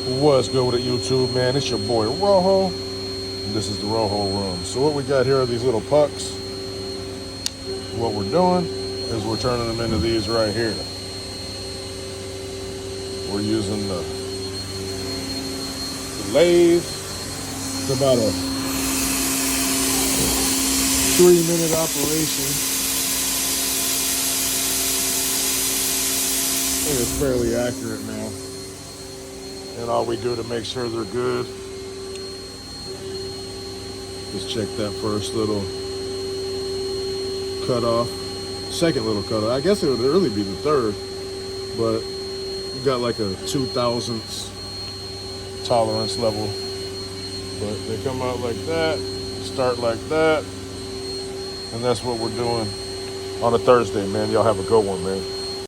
What's good with it, YouTube, man? It's your boy Rojo, and this is the Rojo Room. So what we got here are these little pucks. What we're doing is we're turning them into these right here. We're using the lathe. It's about a 3-minute operation. I think it's fairly accurate now. And all we do to make sure they're good, just check that first little cut off, second little cut off. I guess it would really be the third, but you got like a 2,000ths tolerance level. But they come out like that, start like that, and that's what we're doing on a Thursday, man. Y'all have a good one, man.